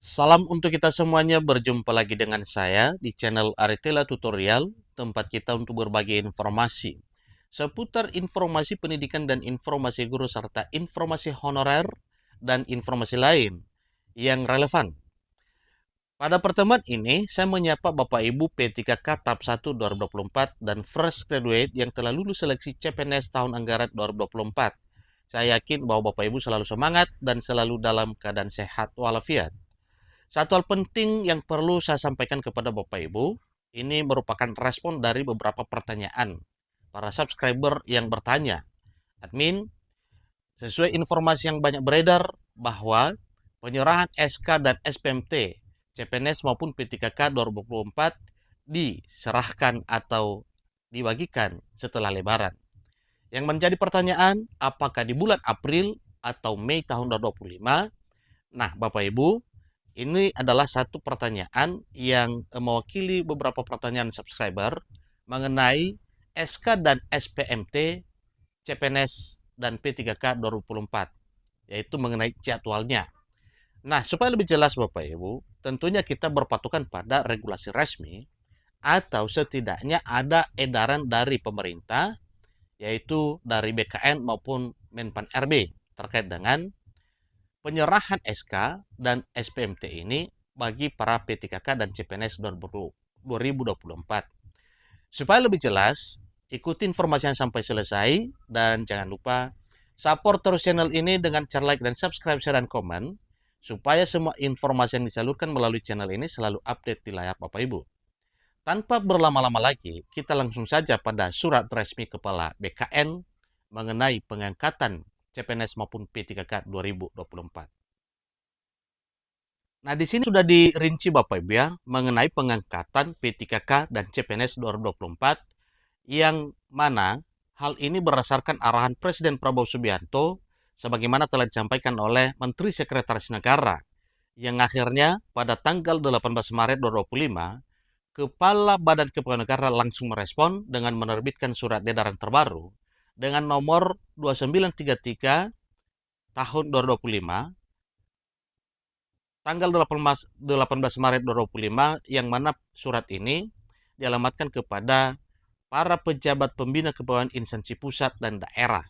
Salam untuk kita semuanya, berjumpa lagi dengan saya di channel Aritela Tutorial, tempat kita untuk berbagi informasi seputar informasi pendidikan dan informasi guru serta informasi honorer dan informasi lain yang relevan. Pada pertemuan ini, saya menyapa Bapak Ibu P3K Tahap 1 2024 dan Fresh Graduate yang telah lulus seleksi CPNS tahun anggaran 2024. Saya yakin bahwa Bapak Ibu selalu semangat dan selalu dalam keadaan sehat walafiat. Satu hal penting yang perlu saya sampaikan kepada Bapak Ibu, ini merupakan respon dari beberapa pertanyaan para subscriber yang bertanya. Admin, sesuai informasi yang banyak beredar bahwa penyerahan SK dan SPMT, CPNS maupun P3K 2024 diserahkan atau dibagikan setelah Lebaran. Yang menjadi pertanyaan, apakah di bulan April atau Mei tahun 2025? Nah, Bapak Ibu, ini adalah satu pertanyaan yang mewakili beberapa pertanyaan subscriber mengenai SK dan SPMT, CPNS, dan P3K 2024, yaitu mengenai jadwalnya. Nah, supaya lebih jelas Bapak Ibu, tentunya kita berpatokan pada regulasi resmi atau setidaknya ada edaran dari pemerintah, yaitu dari BKN maupun Menpan RB terkait dengan penyerahan SK dan SPMT ini bagi para P3K dan CPNS 2024. Supaya lebih jelas, ikuti informasinya sampai selesai dan jangan lupa support terus channel ini dengan cara like dan subscribe, share, dan komen supaya semua informasi yang disalurkan melalui channel ini selalu update di layar Bapak Ibu. Tanpa berlama-lama lagi, kita langsung saja pada surat resmi Kepala BKN mengenai pengangkatan CPNS maupun P3K 2024. Nah, di sini sudah dirinci Bapak Ibu ya, mengenai pengangkatan P3K dan CPNS 2024, yang mana hal ini berdasarkan arahan Presiden Prabowo Subianto, sebagaimana telah disampaikan oleh Menteri Sekretaris Negara, yang akhirnya pada tanggal 18 Maret 2025, Kepala Badan Kepegawaian Negara langsung merespon dengan menerbitkan surat edaran terbaru dengan nomor 2933 tahun 2025 tanggal 18 Maret 2025, yang mana surat ini dialamatkan kepada para pejabat pembina kepegawaian instansi pusat dan daerah.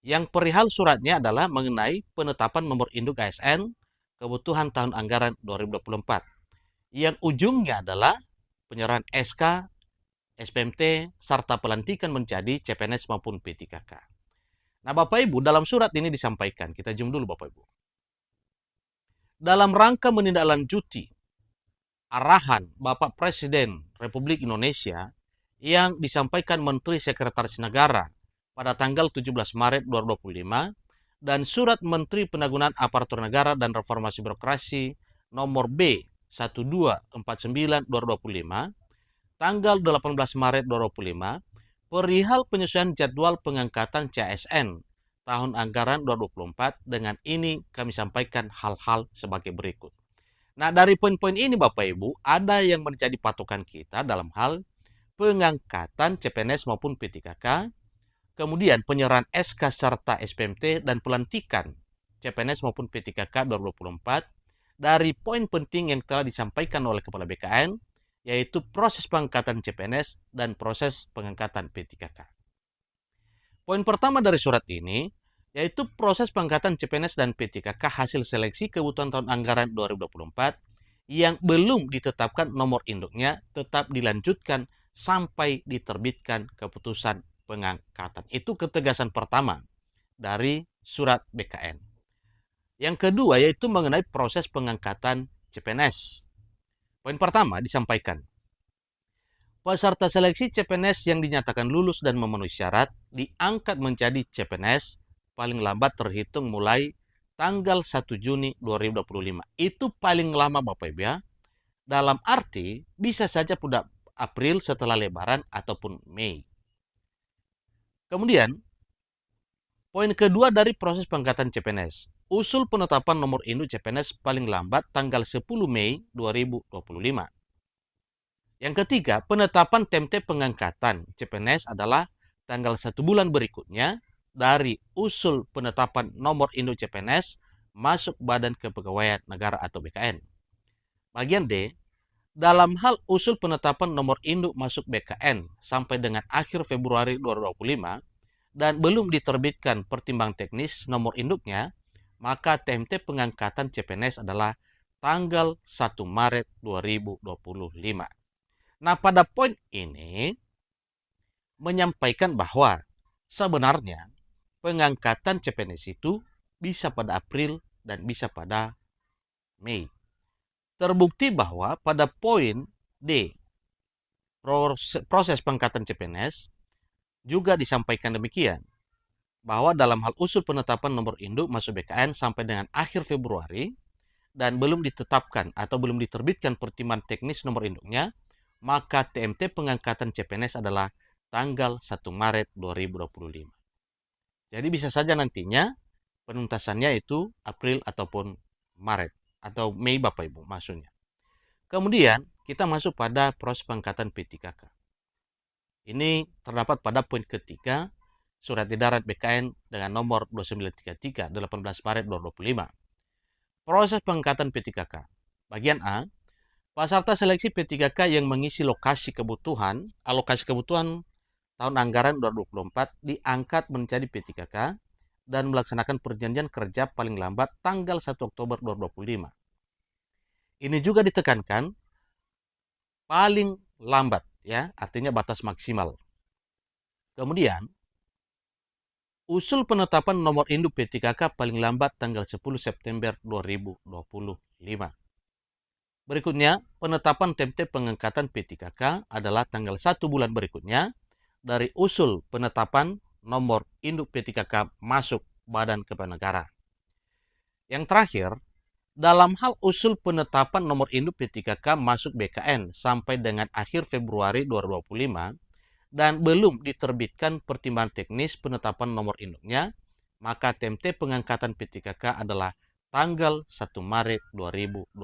Yang perihal suratnya adalah mengenai penetapan nomor induk ASN kebutuhan tahun anggaran 2024, yang ujungnya adalah penyerahan SK, SPMT, serta pelantikan menjadi CPNS maupun P3K. Nah, Bapak Ibu, dalam surat ini disampaikan, kita zoom dulu Bapak Ibu. Dalam rangka menindaklanjuti arahan Bapak Presiden Republik Indonesia yang disampaikan Menteri Sekretaris Negara pada tanggal 17 Maret 2025 dan Surat Menteri Penanggulangan Aparatur Negara dan Reformasi Birokrasi nomor B1249/2025 tanggal 18 Maret 2025 perihal penyesuaian jadwal pengangkatan CASN tahun anggaran 2024. Dengan ini kami sampaikan hal-hal sebagai berikut. Nah, dari poin-poin ini Bapak Ibu, ada yang menjadi patokan kita dalam hal pengangkatan CPNS maupun P3K, kemudian penyerahan SK serta SPMT, dan pelantikan CPNS maupun P3K 2024 dari poin penting yang telah disampaikan oleh Kepala BKN, yaitu proses pengangkatan CPNS dan proses pengangkatan P3K. Poin pertama dari surat ini yaitu proses pengangkatan CPNS dan P3K hasil seleksi kebutuhan tahun anggaran 2024 yang belum ditetapkan nomor induknya tetap dilanjutkan sampai diterbitkan keputusan pengangkatan. Itu ketegasan pertama dari surat BKN. Yang kedua yaitu mengenai proses pengangkatan CPNS. Poin pertama disampaikan, peserta seleksi CPNS yang dinyatakan lulus dan memenuhi syarat diangkat menjadi CPNS paling lambat terhitung mulai tanggal 1 Juni 2025. Itu paling lama Bapak Ibu ya. Dalam arti bisa saja pada April setelah Lebaran ataupun Mei. Kemudian, poin kedua dari proses pengangkatan CPNS. Usul penetapan nomor induk CPNS paling lambat tanggal 10 Mei 2025. Yang ketiga, penetapan tempe pengangkatan CPNS adalah tanggal 1 bulan berikutnya dari usul penetapan nomor induk CPNS masuk Badan Kepegawaian Negara atau BKN. Bagian D, dalam hal usul penetapan nomor induk masuk BKN sampai dengan akhir Februari 2025 dan belum diterbitkan pertimbangan teknis nomor induknya, maka TMT pengangkatan CPNS adalah tanggal 1 Maret 2025. Nah, pada poin ini menyampaikan bahwa sebenarnya pengangkatan CPNS itu bisa pada April dan bisa pada Mei. Terbukti bahwa pada poin D, proses pengangkatan CPNS juga disampaikan demikian, bahwa dalam hal usul penetapan nomor induk masuk BKN sampai dengan akhir Februari dan belum ditetapkan atau belum diterbitkan pertimbangan teknis nomor induknya, maka TMT pengangkatan CPNS adalah tanggal 1 Maret 2025. Jadi bisa saja nantinya penuntasannya itu April ataupun Maret atau Mei Bapak Ibu maksudnya. Kemudian kita masuk pada proses pengangkatan P3K. Ini terdapat pada poin ketiga Surat Edaran BKN dengan nomor 2933 18 Maret 2025. Proses pengangkatan P3K. Bagian A, peserta seleksi P3K yang mengisi alokasi kebutuhan tahun anggaran 2024 diangkat menjadi P3K dan melaksanakan perjanjian kerja paling lambat tanggal 1 Oktober 2025. Ini juga ditekankan paling lambat, ya, artinya batas maksimal. Kemudian, usul penetapan nomor induk P3K paling lambat tanggal 10 September 2025. Berikutnya, penetapan TMT pengangkatan P3K adalah tanggal 1 bulan berikutnya dari usul penetapan nomor induk P3K masuk Badan Kepegawaian Negara. Yang terakhir, dalam hal usul penetapan nomor induk P3K masuk BKN sampai dengan akhir Februari 2025 dan belum diterbitkan pertimbangan teknis penetapan nomor induknya, maka TMT pengangkatan P3K adalah tanggal 1 Maret 2025.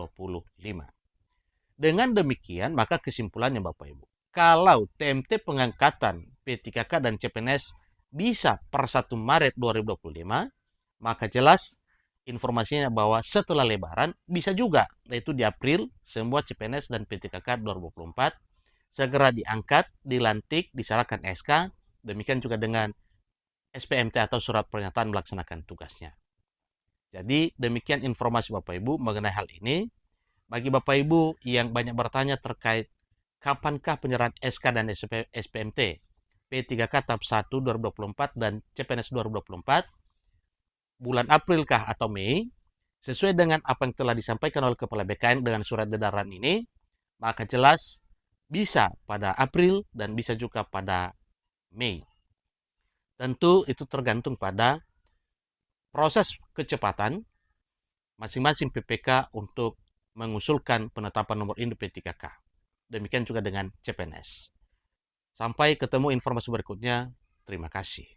Dengan demikian, maka kesimpulannya Bapak Ibu, kalau TMT pengangkatan P3K dan CPNS bisa per 1 Maret 2025, maka jelas informasinya bahwa setelah Lebaran bisa juga, yaitu di April, semua CPNS dan P3K 2024 segera diangkat, dilantik, diserahkan SK, demikian juga dengan SPMT atau surat pernyataan melaksanakan tugasnya. Jadi demikian informasi Bapak Ibu mengenai hal ini. Bagi Bapak Ibu yang banyak bertanya terkait kapankah penyerahan SK dan SPMT P3K tahap 1 2024 dan CPNS 2024, bulan April kah atau Mei, sesuai dengan apa yang telah disampaikan oleh Kepala BKN dengan surat edaran ini, maka jelas bisa pada April dan bisa juga pada Mei. Tentu itu tergantung pada proses kecepatan masing-masing PPK untuk mengusulkan penetapan nomor induk P3K. Demikian juga dengan CPNS. Sampai ketemu informasi berikutnya. Terima kasih.